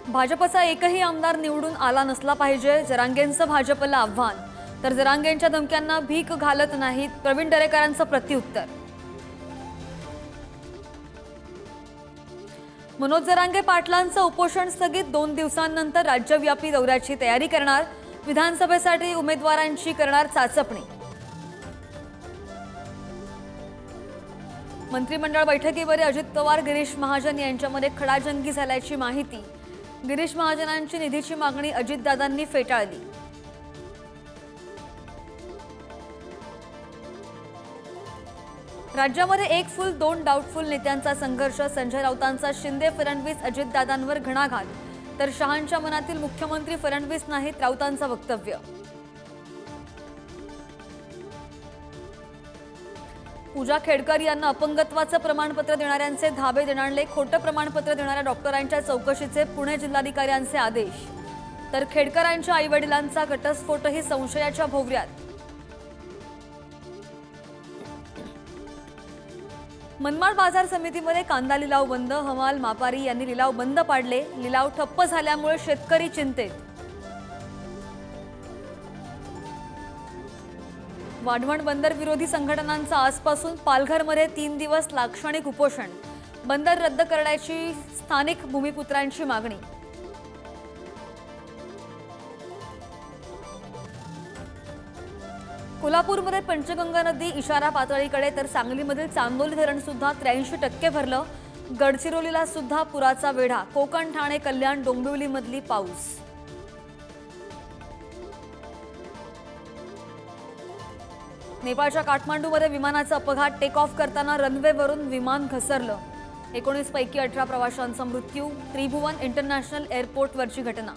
भाजपचा एकही आमदार निवडून आला नसला पाहिजे, जरांगेंचं भाजपला आव्हान। तर जरांगेंच्या धमक्यांना भीक घालत नाहीत, प्रवीण दरेकरांचं प्रत्युत्तर। मनोज जरांगे पाटलांचं उपोषण स्थगित, 2 दिवसांनंतर राज्यव्यापी दौऱ्याची तयारी करणार, विधानसभेसाठी उमेदवारांची करणार चाचपणी। मंत्रिमंडळ बैठकीवर अजित पवार गिरीश महाजन यांच्यामध्ये खडाजंगी झाल्याची माहिती। गिरीश महाजनांची निधीची मागणी अजितदादांनी फेटाळली। राज्यामध्ये एक फुल 2 डाऊटफुल नेत्यांचा संघर्ष, संजय राऊतांचा शिंदे फडणवीस अजितदादांवर घणाघात, तर शहांच्या मनातील मुख्यमंत्री फडणवीस नाहीत, राऊतांचं वक्तव्य। पूजा खेडकर यांना अपंगत्वाचं प्रमाणपत्र देणाऱ्यांचे धाबे देणारे, खोटं प्रमाणपत्र देणाऱ्या डॉक्टरांच्या चौकशीचे पुणे जिल्हाधिकाऱ्यांचे आदेश। तर खेडकरांच्या आईवडिलांचा घटस्फोटही संशयाच्या भोवऱ्यात। मनमाड बाजार समितीमध्ये कांदा लिलाव बंद, हमाल मापारी यांनी लिलाव बंद पाडले, लिलाव ठप्प झाल्यामुळे शेतकरी चिंतेत। वाढवण बंदर विरोधी संघटनांचं आजपासून पालघरमध्ये 3 दिवस लाक्षणिक उपोषण, बंदर रद्द करण्याची स्थानिक भूमिपुत्रांची मागणी। कोल्हापूरमध्ये पंचगंगा नदी इशारा पातळीकडे, तर सांगलीमधील चांदोली धरण सुद्धा 83% भरलं, गडचिरोलीला सुद्धा पुराचा वेढा, कोकण, ठाणे, कल्याण, डोंबिवलीमधली पाऊस। नेपाळच्या काठमांडूमध्ये विमानाचा अपघात, टेक ऑफ करताना रनवेवरून विमान घसरलं, 19 पैकी 18 प्रवाशांचा मृत्यू, त्रिभुवन इंटरनॅशनल एअरपोर्टवरची घटना।